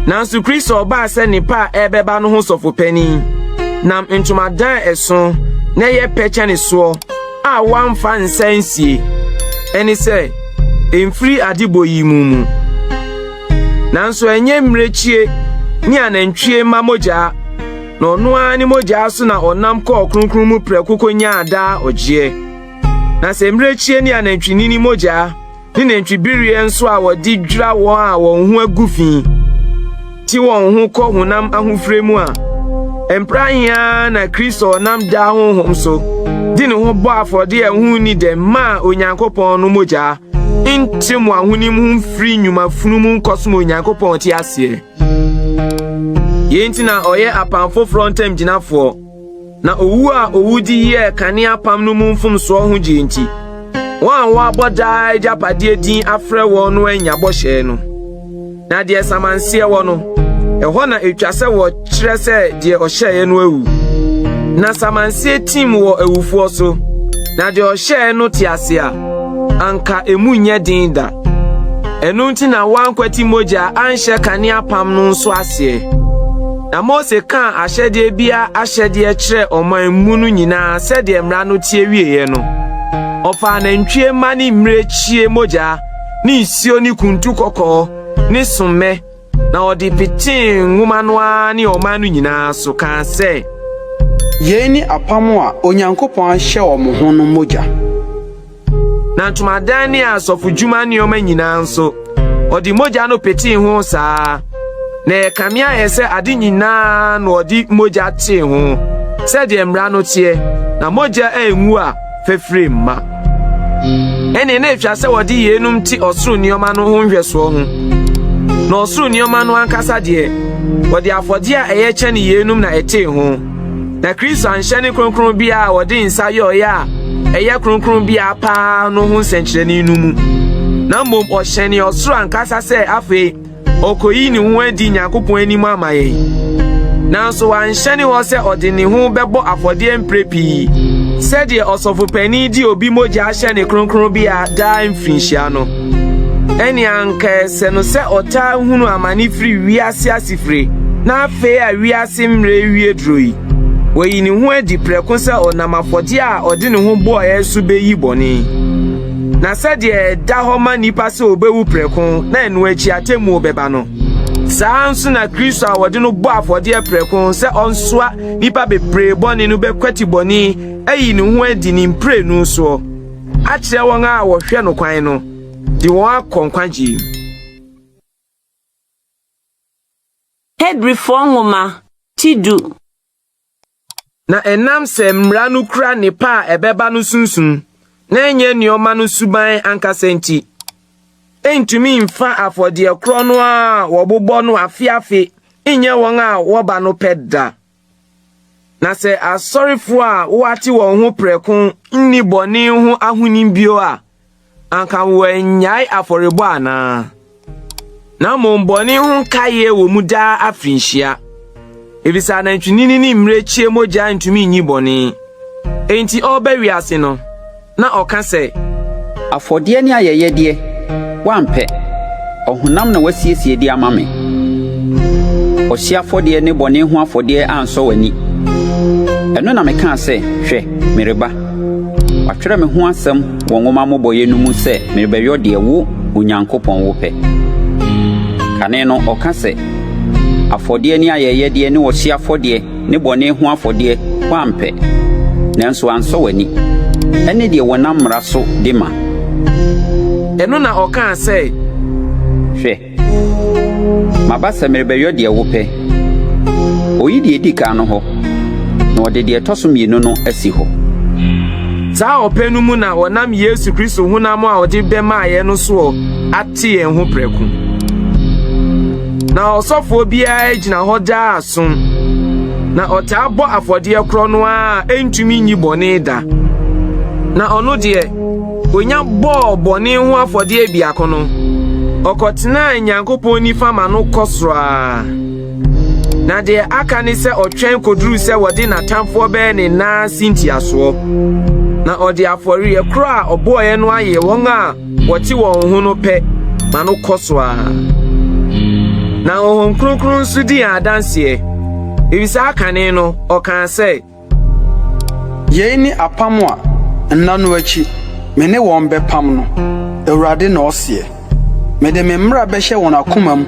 nanso Kristo ɔbaa sɛ nipa a ɛbɛba no ho sɔfopanin nam ntomadan ɛso na ɛyɛ pɛkyɛ ne soɔ a wɔamfa nsa nsie ɛne sɛ ɛmfiri adebɔ yi mu nanso ɛnyɛ mmerɛkyie ne anantwie ma mogya na ɔno ara ne mogya so na ɔnam kɔɔ kronkron mu prɛko konya ada ɔgyeɛ na sɛ mmerɛkyie ne anantwini ne mogya ne nantwibirie nso a wɔde dwira wɔn a wɔn ho agu fi ti wɔn ho kɔ honam ahofrɛ mu a ɛmprahia na Kristo ɔnam daa honhom so di ne ho bɔ afɔde a ɛho ni dɛm ma Onyankopɔn no mogya ntim ahonim ho mfiri nnwuma funu mu nkɔsom Onyankopɔn ti aseɛ yɛnti na ɔyɛ apam foforɔ ntam gyinafoɔ na owu a owudi yɛ kane apam no mu mfomsoɔ ho gye nti wɔn a wɔabɔ daa agyapadeɛ din afrɛ wɔn no anya bɔhyɛ no na deɛ samanseɛ wɔ no ɛhɔ na etwa sɛ wɔ kyerɛ sɛ deɛ ɔhyɛɛ no awu na samansie tim wɔ awufoɔ so na deɛ ɔhyɛɛ no te ase a anka emu nyɛ din da ɛno nti na wankwati mogya anhyɛ kanea pam no nso aseɛ na Mose ka ahyɛdeɛ bia ahyɛdeɛ kyerɛ ɔman mu no nyinaa sɛdeɛ mmara no tie wieɛ no ɔfa nantwie ma ne mmirekyie mogya ne nsuo ne kuntu kɔkɔɔ ne sommɛ na ɔde petee nwoma no a ne ɔman no nyinaa so kaa sɛ yei ni apam a Onyankopɔn ahyɛ ɔmo ho no mogya. na ntomadan ne asɔfodwuma nneɔma nyinaa nso ɔde mogya no petee ho saa na ɛkamea yɛ sɛ ade nyinaa na ɔde mogya tee ho sɛdeɛ mmara no teɛ na mogya angu a fɛfire mma ɛne na etwa sɛ wɔde yeenum te ɔsoro nneɔma no ho nhwɛsoɔ ho na ɔsoro nneɔma no ankasa deɛ wɔde afɔde a ɛyɛ kyɛne yeenum na ɛtee ho na Kristo anhyɛ ne kronkron bia a wɔde nsa yɔɔyɛ a ɛyɛ kronkron bia paa no ho nsɛnkyerɛnne no mu na mmom ɔhyɛne ɔsoro ankasa sɛ afei ɔkɔyi ne ho adi Nyankopɔn anim ama yɛn nanso wanhyɛne hɔ sɛ ɔde ne ho bɛbɔ afɔdeɛ mpre pii sɛdeɛ ɔsɔfopani di obi mogya ahyɛ ne kronkron bia daa mfirinhyia no ɛne anka ɛsɛ no sɛ ɔtaa hunu amane firi wiase asifire na afei a wiase mmerɛ wie duro yi wɔyi ne ho adi prɛko sɛ ɔnam afɔdeɛ a ɔde ne ho bɔɔɛ so bɛyi bɔne na sɛdeɛ ɛda hɔ ma nnipa sɛ ɔbɛwu prɛko na ɛno akyi atemmuo bɛba no saa nso na Kristo a wɔde no bɔ afɔdeɛ prɛko sɛ ɔnsoa nnipa bebree bɔne no bɛkwati bɔne ayi ne ho adi ne mprenu soɔ akyerɛ wɔn a wɔhwɛ no kwan no de wɔn akɔ nkwagye. Hebrifoɔ nwoma tidu na ɛnam sɛ mmara no kura nepa a ɛbɛba no sunsun na ɛnyɛ nneɔma no suban ankasa nti ɛntumi mfa afɔdeɛ korɔ no a wɔbobɔ no afiafe nyɛ wɔn a wɔba no pɛ da na sɛ asɔrefoɔ a wɔate wɔn ho prɛko nni bɔne ho ahonim bio a anka wɔannyae afɔrebɔ anaa na mmom bɔne ho nkaeɛ wɔ mu daa afirinhyia ebisa nantwinini ne mmirekyie mogya ntumi nyi bɔne enti ɔba wiase no na ɔka sɛ afɔdeɛ ne ayɛyɛdeɛ wampɛ ɔhonam na wasiesie di ama me ɔhye afɔdeɛ ne bɔne ho afɔdeɛ ansɔ w'ani ɛno na mekaa sɛ hwɛ mereba watwerɛ me ho asɛm wɔ nwoma mmobɔeɛ no mu sɛ merebɛyɛ deɛ wo Onyankopɔn wo pɛ kane no ɔka sɛ afɔdeɛ ne ayɛyɛdeɛ ne ɔhye afɔdeɛ ne bɔne ho afɔdeɛ wampɛ nanso ansɔ w'ani ɛne deɛ wɔnam mmara so de ma ɛno na ɔkaa sɛ hwɛ maba sɛ merebɛyɛ deɛ wo pɛ oyi deɛ di kan no hɔ na ɔde deɛ ɛtɔ so mmienu no asi hɔ saa ɔpɛ no mu na ɔnam Yesu Kristo honam a ɔde bɛmaayɛ no so ate yɛn ho prɛko na ɔsɔfoɔ biara gyina hɔ daa asom na ɔtaa bɔ afɔdeɛ korɔ no a ɛntumi nyi bɔne da na ɔno deɛ onya bɔɔ bɔne ho afɔdeɛ biako no ɔkɔtenaa Nyankopɔn nifa ma no kɔ soro a na deɛ aka ne sɛ ɔtwɛn koduru sɛ wɔde n'atamfoɔ bɛyɛ ne nan sintiasoɔ na ɔde afɔreɛ korɔ a ɔbɔɔɛ no ayɛ wɔn a wɔte wɔn ho no pɛ ma no kɔ so a na Honhom Kronkron nso di adanseɛ ebisa akane no ɔkaa sɛ yei ni apam a nna no akyi me ne wɔn bɛpam no Awurade na ɔseɛ mede me mmara bɛhyɛ wɔn akoma mu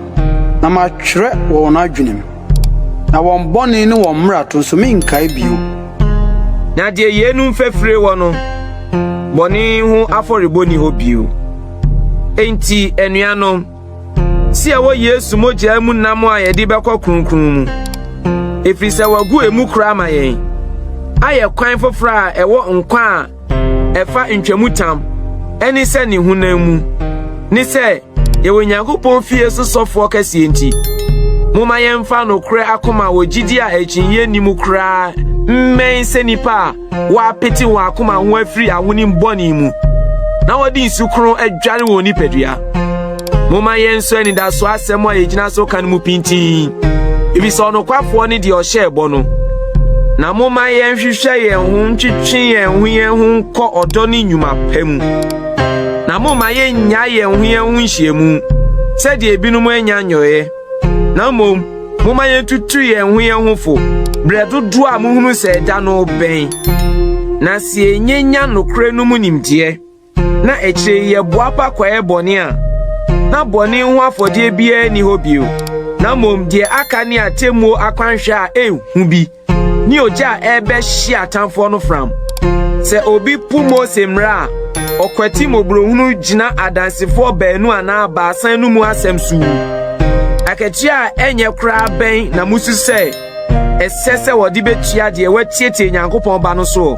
na matwerɛ wɔ wɔn adwene mu na wɔn bɔne ne wɔn mmara to nso menkae bio na deɛ yeenum fɛfire wɔ no bɔne ho afɔrebɔ ni hɔ bio enti anuanom si ɛwɔ Yesu mogya mu nam a yɛde bɛkɔ kronkron mu ɛfiri sɛ wagu emu kora ama yɛn ayɛ kwan foforɔ a ɛwɔ nkwa a ɛfa ntwamutam ɛne sɛ ne honam mu ne sɛ yɛwɔ Nyankopɔn fie so sɔfoɔ kɛseɛ nti moma yɛmfa nokora akoma wɔ gyidi a akyinye ni mu koraa mmɛn sɛ nipa a wɔapete wɔn akoma ho afiri ahonim bɔne mu na wɔde nsukron adware wɔ nipadua moma yɛnso anidaso asɛm a yɛgyina so ka no mu pintin Ebi so no kwafo ne de ohye bo no. Na moma yen hwehwe yen ho ntwetwe yen ho yen ho kɔ odo ne nnwuma pam. Na moma yen nya yen ho nhyiemu. Sɛ de ebinum anya nyoye. Na moma yen tutu yen ho fo. Bredodo a muhunu sɛ da no bɛn. Na sie nyenya nokre no mu nimdeɛ. Na ekyire ye boapa kwae bɔne a. Na bɔne ho afɔde bia ni hobio. Na de aka ne atemu akwanhwɛ a ehu bi. Ni oja ebe hyi atamfo no fram. Se obi pu Mose mra okwati mobrohunu gina adansefo baanu ana baasan no mu asem su. Akachi a enye kra ben na musu se esese wodi betua de watietie Nyankopɔn ba no so.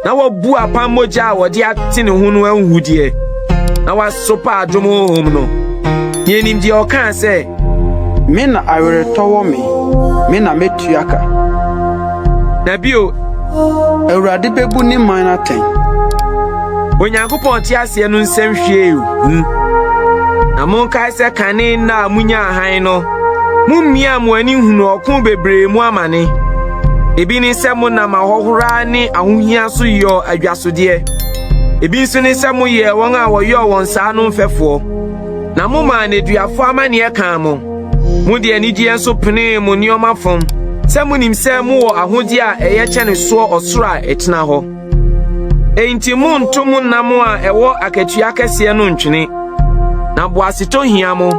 Na wabu apam moja a wodi ate ne ho no anhudie. Na wasopa adwomo hom no. Yenim de okan se me na aweretowo me na metua ka. Nabio Awurade bebu ne man aten. Onyankopɔn te ase no nsɛm hwie na monkae sɛ kane na munya ahan no mummia mo ani hunu ɔko bebree mu amane. Ebi ni sɛ mo na mahɔhora ne ahohia so yɔ adwasodie. Ebi nso ni sɛ mo yɛ wɔn a wɔyɔ wɔn saa no mfɛfoɔ. Na mo ma neduafo amane kan mo. Mo de anigye nso pene mo nneɔma fom. Sɛ munim sɛ mo wɔ ahodi a ɛyɛ kyɛne soɔ ɔsoro a ɛtena hɔ. Enti mo nto mo nam a ɛwɔ akatua kɛseɛ no ntwene. Na boasetɔ hia mo.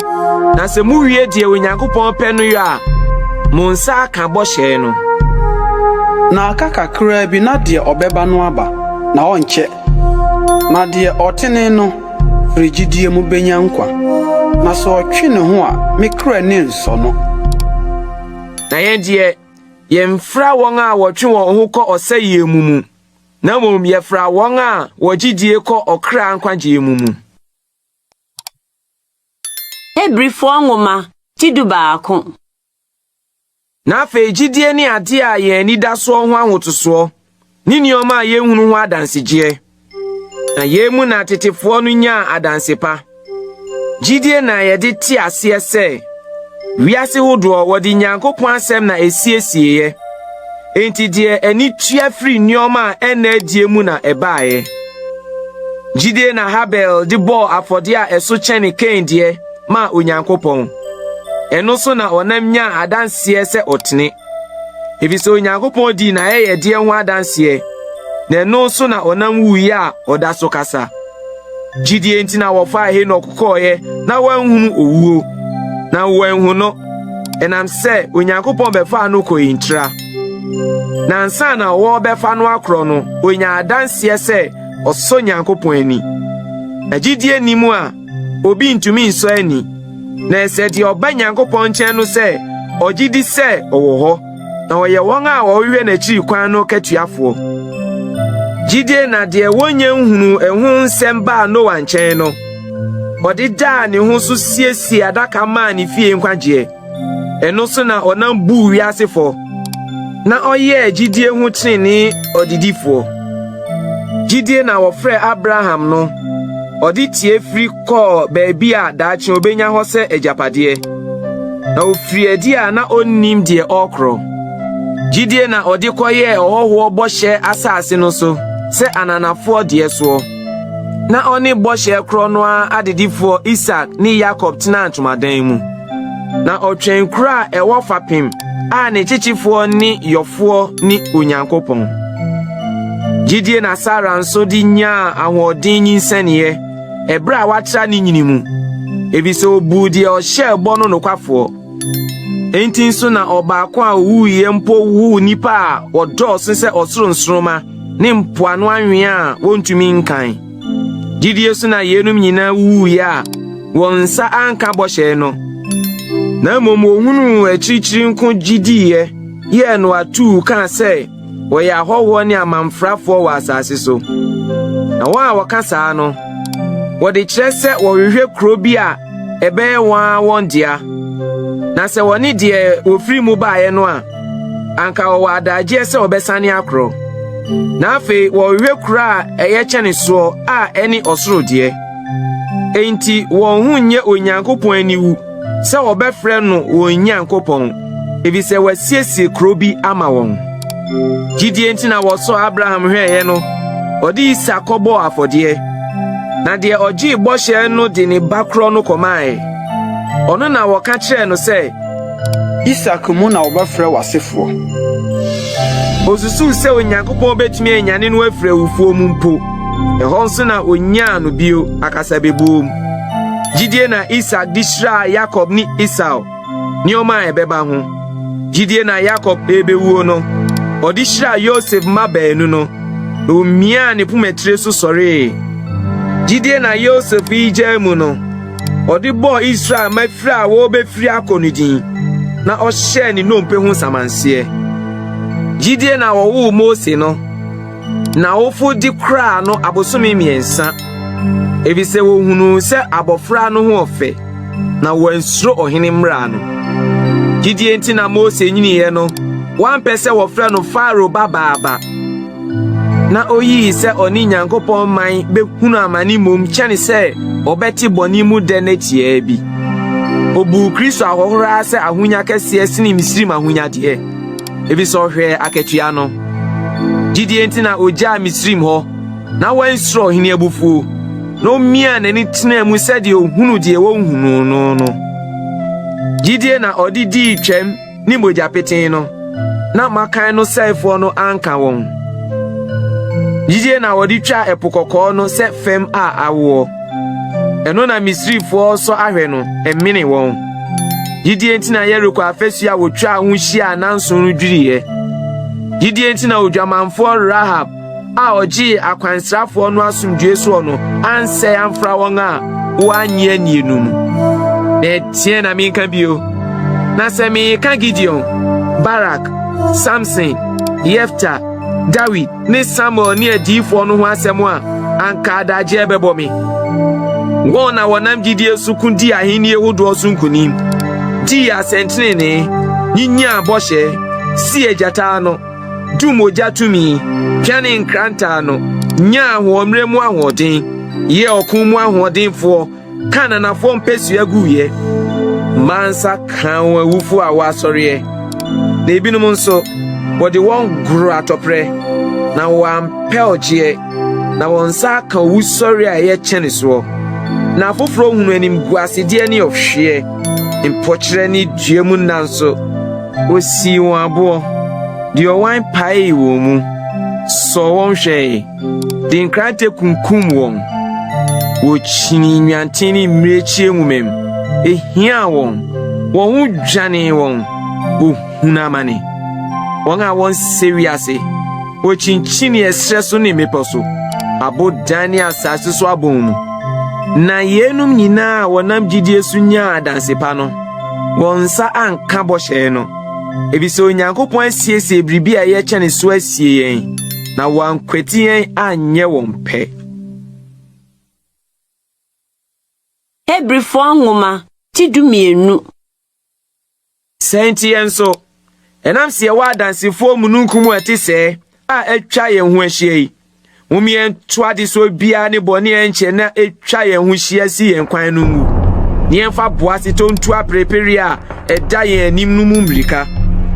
Na sɛ mo wie die Onyankopɔn pɛ no yɛ a mo nsa aka bɔhyɛ no. Na aka kakra bi na de ɔbɛba no aba na ɔnkyɛ. Na de ɔtene no frigidie mu benya nkwa. Na sɛ ɔtwe ne ho a mekra ne nsɔ no. Na yɛn yɛmfra wɔn a wɔtwe wɔn ho kɔ ɔsɛyɛ mu. Na yɛfra wɔn a wɔgyidie kɔ ɔkra nkwagye mu. Hebrifo nwoma tidu baako. Na afei gyidie ne ade a yɛn ni da so ho ahotosoɔ. Ni nneɔma a yɛhunu ho adansegyeɛ. Na yɛmu na tetefoɔ no nya adansepa. Gyidie na yɛde te aseɛ sɛ wiase hodoɔ wɔde Nyankopɔn asɛm na esiesieye. Enti die ani tua firi nneɔma a ɛna adie mu na ɛbaaye. Gyidie na Habel de bɔɔ afɔde a ɛso kyɛne Kain deɛ ma Onyankopɔn. Ɛno so na ɔnam nya adanseɛ sɛ ɔtene. Efisɛ Onyankopɔn di na ɛyɛ deɛ ho adanseɛ. Na ɛno so na ɔnam wuyi a ɔda so kasa. Gyidie nti na wɔfa Henok kɔɔyɛ na wanhunu owuo. Na wanhu no ɛnam sɛ Onyankopɔn bɛfa no kɔyintra. Na nsa na wɔbɛfa no akorɔ no onya adanseɛ sɛ ɔsɔ Nyankopɔn ani. Na gyidie ni mu a obi ntumi nsɔ ani. Na ɛsɛ deɛ ɔba Nyankopɔn nkyɛn no sɛ ɔgyidi sɛ ɔwɔ hɔ. Na ɔyɛ wɔn a wɔhwehwɛ n'akyiri kwan no katuafoɔ. Gyidie na deɛ wɔnya nhunu ɛho nsɛm baa Noa nkyɛn no. Ɔde daa ne ho so siesie adaka maa ne fie nkwagyeɛ. Ɛno so na ɔnam buu wiasefo. Na ɔyɛ gyidie ho trenee ɔdidifoɔ. Gyidie na wɔfrɛ Abraham no. Ɔde tie firi kɔɔ baabi a daakye obenya hɔ sɛ agyapadeɛ. Na ofiri adi a na onnim deɛ ɔkorɔ. Gyidie na ɔde kɔyɛ ɔhɔhoɔ bɔhyɛ asase no so sɛ ananafoɔ deɛ soɔ. Na ɔne bɔhyɛ korɔ no a adedifoɔ Isak ne Yakob tena ntomadan mu. Na ɔtwɛn kuro a ɛwɔ fapem a ne kyekyifoɔ ne yɔfoɔ ne Onyankopɔn. Gyidie na Sara nso de nyaa ahoɔden nyinsɛneɛ ɛberɛ a watra ne nyini mu. Ebisɛ obu deɛ ɔhyɛ bɔ no nokwafoɔ. Enti nso na ɔbaako a owuiɛ mpo wuu nipa a wɔdɔɔso sɛ ɔsoro nsoroma ne mpoano anwea a wɔntumi nkan. Gyidie so na yenum nyinaa wuiɛ a wɔn nsa anka bɔhyɛ no. Na mmom ohunu akyirikyiri nko gyidiiɛ yɛ no atuu ka sɛ wɔyɛ ahɔhoɔ ne amamfrafoɔ wɔ asase so. Na wɔn a wɔka saa no wɔde kyerɛ sɛ wɔhwehwɛ kuro bi a ɛbɛyɛ wɔn dea. Na sɛ wɔne deɛ ofiri mu baeɛ no a anka wɔwɔ adagyeɛ sɛ wɔbɛsane akorɔ. Na afei wɔhwehwɛ kuro a ɛyɛ kyɛne soɔ a ɛne ɔsoro deɛ. Enti wɔn ho nyɛ Onyankopɔn aniwu sɛ wɔbɛfrɛ no wɔn Nyankopɔn. ebi se wasiesie kuro bi ama wɔn. Gidie nti na wɔsɔ Abraham hwɛɛ no, ɔde Isak kɔbɔ afɔdeɛ. Na deɛ ɔgye bɔhyɛ no de ne ba korɔ no kɔmae. Ɔno na wɔka kyerɛɛ no sɛ, Isak mu na wɔbɛfrɛ w'asefoɔ. Osusuw sɛ Onyankopɔn betumi anyane no afiri awufoɔ mu mpo. Ɛhɔ nso na onyaa no bio akasa bebuom. Gidie na Isak de hyiraa Yakob ne Esau nneɔma a ɛbɛba ho. Gidie na Yakob ebewuo no, ɔde hyiraa Yosef mma baanu no, na omiaa ne pomatire so sɔree. Gidie na Yosef yi gyaa mu no, ɔde bɔɔ Israel mafiri a wɔbɛfiri akɔ no din, na ɔhyɛɛ ne nnompe ho samanseɛ. Gidie na wɔwoo Mose no, na wofo di kraa no abosome 3. Ebi sɛ wohunu sɛ abɔfra no ho ɔfɛ, na wɔansuro ɔhene mmara no. Gidie nti na Mose nyiniiɛ no, wampɛ sɛ wɔfrɛ no Faro babaaba. Na oyii sɛ ɔne Nyankopɔn man behunu amane mmom kyɛne sɛ ɔbɛte bɔne mu dɛ n'atiaa bi. Obu Kristo ahohora sɛ ahonya kɛseɛ sene Misrim ahonyadeɛ. Ebi sɛ ɔhwɛ akatua no. Gidie nti na ogyaa Misrim hɔ, na wansuro ɔhene abufuo, na omia n'ani tena mu sɛdeɛ ohunu deɛ wɔnhunu no. Gidie na ɔde dii twam ne mogya peten no, na makan no sɛefoɔ no anka wɔn. Gidie na ɔde twa ɛpo kɔkɔɔ no sɛ fam a awoɔ. Ɛno na Misrifoɔ sɔ ahwɛ no ɛmene wɔn. Gidie nti na Yeriko afɛsu a wotwa ho hyia nanso no dwiriɛ. Gidie nti na odwamanfoɔ Rahab a ɔgye akwansrafoɔ no asomdue soɔ no ansɛ amfra wɔn a wɔanye anienu mu. Na ɛteɛ na menka bio. Na sɛ meka Gideon, Barak, Samson, Yefta, David ne Samuel ne adiyifoɔ no ho asɛm a anka adagye bɛbɔ me. Wɔn na wɔnam gidie so kundi ahenni ahodoɔ so nkonim. Di asɛntenene, nyinya bɔhyɛ, si agyata no, du mogya tumi, twane nkranta no, nya ahoɔmmerɛ mu ahoɔden, yɛ ɔko mu ahoɔdenfoɔ, ka nanafoɔ mpɛsua guiɛ, mansa kan wɔn awufo a wɔasɔreɛ. Na ebinom nso, wɔde wɔn goro atɔprɛ, na wɔampɛ ɔgyeɛ, na wɔn nsa aka owusɔre a yɛkyɛne soɔ. Na afoforo hunu anim guasedeɛ ne ɔhweɛ, mpɔkyerɛ ne dua mu nna nso, osii wɔn aboɔ, deɛ ɔwan paee wɔn mu, sɔ wɔn hwɛe, de nkrante kunkum wɔn. Wɔkyini nwanten ne mmirekyie nwumam, ehia wɔn, wɔn ho dwanee wɔn, ohunu amane. Wɔn a wɔn sɛ wiase, wɔkyinkyini ɛsrɛ so ne mmepɔ so, abodan ne asase so abɔn mu. Na yenum nyinaa wɔnam gidie so nyaa adansepa no, wɔn nsa anka bɔhyɛ no. Ebi sɛ Onyankopɔn asiesie biribi a yɛkyɛne so asie yɛn, na wɔankwati yɛn anyɛ wɔn pɛ. Hebrifoɔ nwoma ti 12. Sɛ nti yɛn nso, ɛnam sɛ yɛwɔ adansefoɔ mununkum a ɛte sɛ a atwa yɛn ho ahyia yi. Mumien toade so bia ne bɔne ɛnkyɛ na etwa yɛn ho hyia si yɛn kwan no mu. Ne yɛmfa boase tontu aprepere a ɛda yɛn anim no mu mmirika.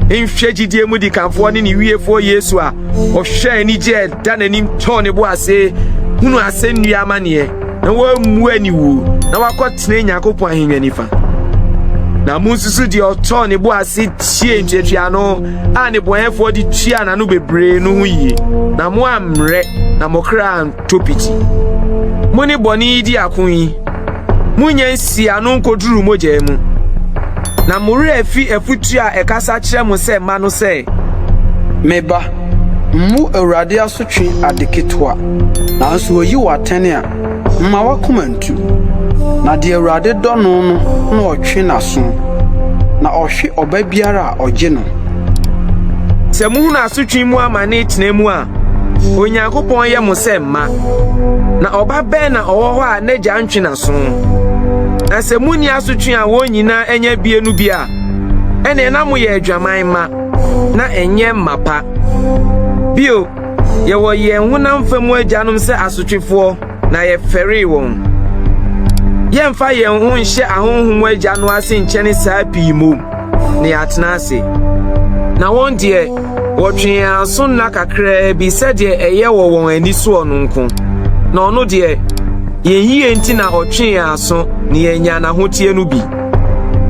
Nhwɛ gidie mu di kanfoɔ ne ne wiefoɔ Yesu a ɔhwɛ ani gye ɛda n'anim tɔn ne boase, hunu asɛnnua amanneɛ, na wɔammu ani wu, na wakɔtena Nyankopɔn ahengua nifa. Na munsusu deɛ ɔtɔn ne boase tie ntuatua no a ne bɔnyɛfoɔ de tua n'ano bebree no ho yie, na mo amrɛ na mo kra antopiti. Mo ne bɔne yi di ako yi, munya nsia no nkoduru mogya mu. Na mo werɛ afi afutu a ɛkasa kyerɛ mo sɛ ma no sɛ, meba mmu Awurade asotwe ade ketewa, nanso oyi wɔ atɛne a mma wakoma ntu. Na deɛ Awurade dɔ no no na ɔtwe n'aso, na ɔhwe ɔba biara a ɔgye no. Sɛ muhunu asotwe mu amane tena mu a, Onyankopɔn yɛ mo sɛ mma, na ɔba bɛn na ɔwɔ hɔ a n'agya ntwe n'aso. Na sɛ munni asotwe a wɔn nyinaa ɛnyɛ bie no bi a, ɛne na moyɛ adwaman ma, na ɛnyɛ mma pa. Bio, yɛwɔ yɛn honam fam agyanom sɛ asotwefoɔ, na yɛfɛree wɔn. Yɛmfa yɛn ho nhyɛ ahonhom agya no ase nkyɛne saa pii mu. ne atena ase na won de wotwe aso na kakra bi se de eye wo won ani so ono nko na ono de yehie nti na otwe aso ne yenya na hotie no bi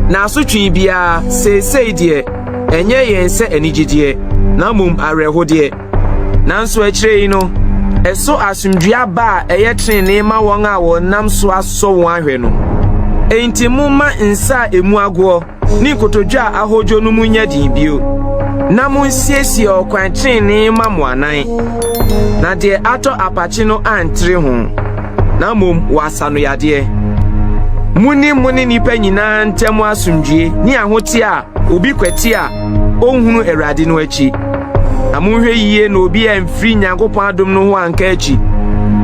na asotwe bia sesei de enye yense anigidie na mum arehode nanso akire no eso asumdua ba eye trene ma won a wonam so aso won ahwe no enti mumma nsa emu ago ni kotodwa ahojo no munya din bio na munsiesie okwan trene ma mo anan na de ato apache no antre ho na mum wasano yade muni nipa nyina ntemu asumdue ni ahote a obi kwati a ohunu erade no achi amunhwe yiye na obi amfiri Nyankopon adom no ho anka achi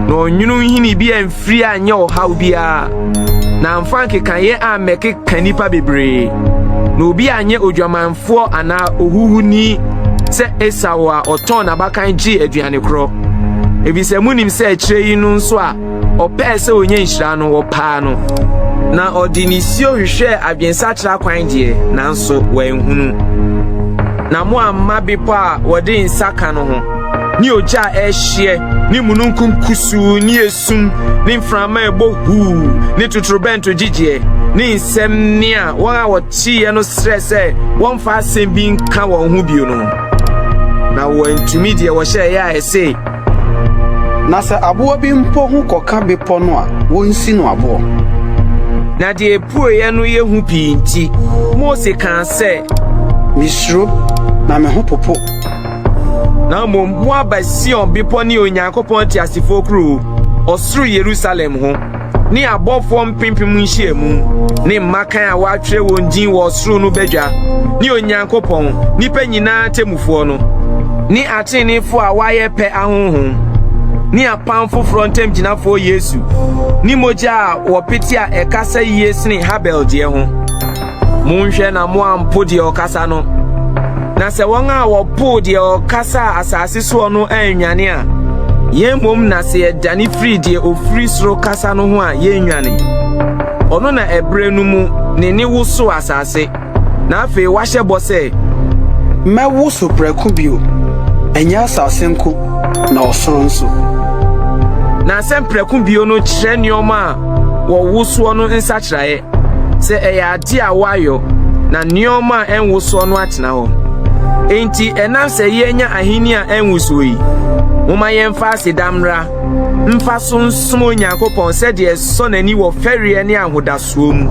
na onwunu hini bi amfiri anya ohaw bia na mfanke kanye ameke kanipa bebre na obi anye odwamanfo ana ohuhuni se Esau a oton na bakan ji aduane kro ebise munim se akire yi no nso a opese onye nhira no wo paa no na odinisio hwehwe abiensa kira kwan die nanso wanhunu na mo amma bipo a wode nsaka no ho ni oja ehye ni mununkum kusu ni esum ni mframa ebohu ni tuturubento gigye ni nsem ni a won a wotie no stress won fa asem bi nka won ho bio no na wantumi de wo hye ya ese na se abo bi mpo ho koka bipo no a wonsi no abo na de epuye no ye hu pi nti Mose kan se misro na me ho popo na mo abasion bipo ni Onyankopon ti asifo kru osuru Jerusalem ho ni abofo mpimpim nhyiemu ni mmakan a watwere won din wo osuru no badwa ni Onyankopon ni panyina temufo no ni atenefo a waye pe ahonhon ni apamfo frontem ginafo Yesu ni moja a wopeti a ekasa yesni Habel de ho munhwe na mo ampo de okasa no na se won a wopo de okasa asase so no anwane a yemom na se edane free de ofri soro kasa no ho a yenwane ono na ebre no mu ne ni wuso asase na afi wahye bose mewo sopraku bio enya asase nko na osoro nso na sempreku bio no kire nioma wo wuso no nsakirae se eya ade a wayo na nioma enwuso no atena ho enti enam se yenya ahini a enwuso yi moma yemfa asedamra mfa so nsom Onyankopon se de so nani wo ferie ne ahodaso mu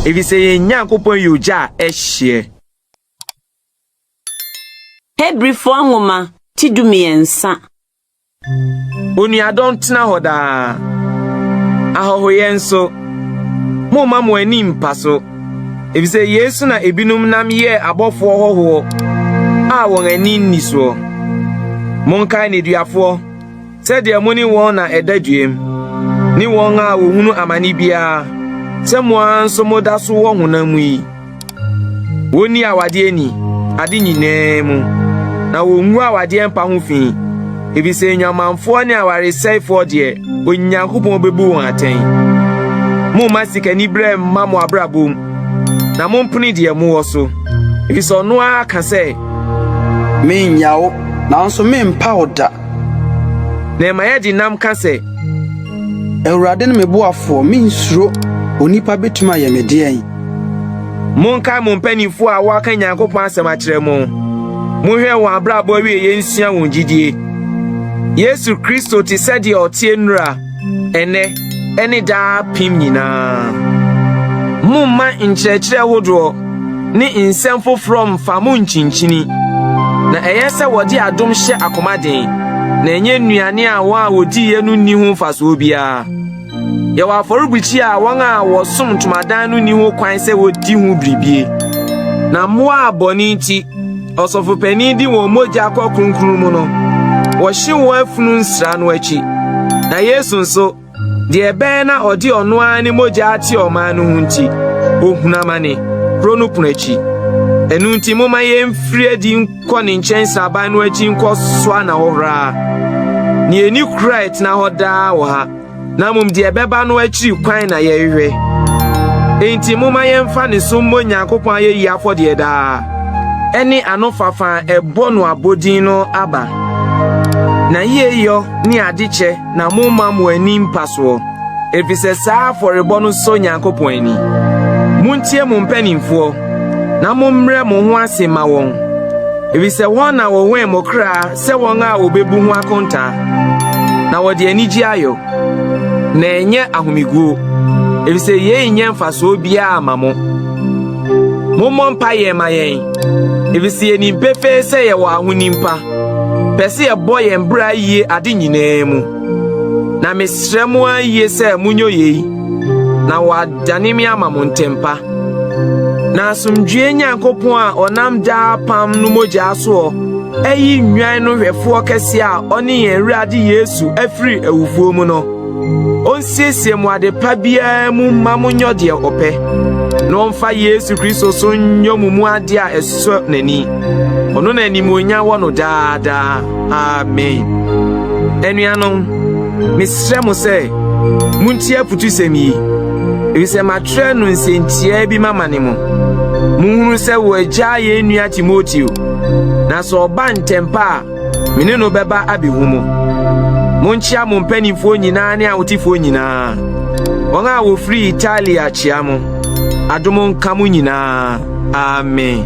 ebi se Nyankopon yoja ehye Hebrifo anwoma tidumiensa Oni adontena hoda ahohoye nso moma mo ani mpaso ebise Yesu na ebinum nam ye abofo hoho a won ani niso monka ne duafo se de moni won na edaduem ni won a wohunu amani bia se mo anso moda so wo honam yi woni awade ani ade nyinemu na wonwu awade empa ho fi ebise nyamanfo ne awaresefo de Onyankopon bebu won aten mo masika ni brem mamo abrabom na mo mpuni de mo woso ebise ono aka se me nyawo na nso me mpa oda na ma ye di nam ka se Ewurade ne mebuafo me nsuro onipa betuma ye medien monka mo mpanifo a waka Nyankopon asem a kire mo hwe won abrabo wie ye nsua won gidie Yesu Kristo ti sedi otie nura ene da pim nyina mumma nkyerɛkyerɛ hodo ni nsɛmfo from famu nkyinkyini na eyese wodi adom hye akomaden na enye nnuane a wa wodi ye no ni ho faso bia ye wa forubuchi a won a wosom tomadan no ni ho kwan se wodi ho bribie na moa aboni nti osofo pani di won moja akokrunkrum mu no wo hye wo afunu nsra no achi na Yesu nso de be na odi ono ani moja ati o man no hunti ohunamane krono punachi enu nti moma ye mfiri adi nko ne nchensa ban no achi nko so na wora ni eni krait na hoda wo ha na mum de beba no achi kwan na ye hwe enti moma yɛmfa ne so mmɔ Nyankopɔn ayɛyi afɔdeɛ daa ɛne anofafa ɛbɔ no abodin no aba na yeyɔ ne adekyɛ na moma mo ani mpasoɔ efisɛ saa afɔrebɔ no so Nyankopɔn ani muntie mo mpanimfoɔ na mommrɛ mo ho ase ma wɔn efisɛ wɔn na wɔwɛn mo kra sɛ wɔn a obebu ho akonta na wɔde anigye ayɔ na ɛnyɛ ahomiguo efisɛ yɛn nyɛ mfasoɔ biara ama mo mommɔ mpaeɛ ma yɛn efisɛ yɛn mpefee sɛ yɛwɔ ahonimpa pɛ sɛ yɛbɔ yɛn bra yie ade nyinaa mu na mesrɛ mo ayie sɛ munyo yei na wɔadane me ama mo ntempa na asomdwie Nyankopɔn a ɔnam daa pam no mogya so ɛyi nnwan no hwɛfoɔ kɛse a ɔne yɛn Awurade Yesu afiri awufuo mu no onsiesie mo ade pa biara mu ma mo nyɔ deɛ ɔpɛ na ɔmfa Yesu Kristo so nyɔ mu ade a ɛsɔ n'ani ɔno na animuonya wɔ no daadaa amen anuanom mesrɛ mo sɛ muntie aputusɛm yi efisɛ matwerɛ no nsɛntiaa bi mama ne mo munhunu sɛ wɔagyaa yɛn nua Timoteo na sɛ ɔba ntɛmpa a mene no bɛba abɛhu mo monkyia mo mpanimfoɔ nyinaa ne awotifoɔ nyinaa wɔn a wɔfiri Italia kyia mo adom nka mo nyinaa amen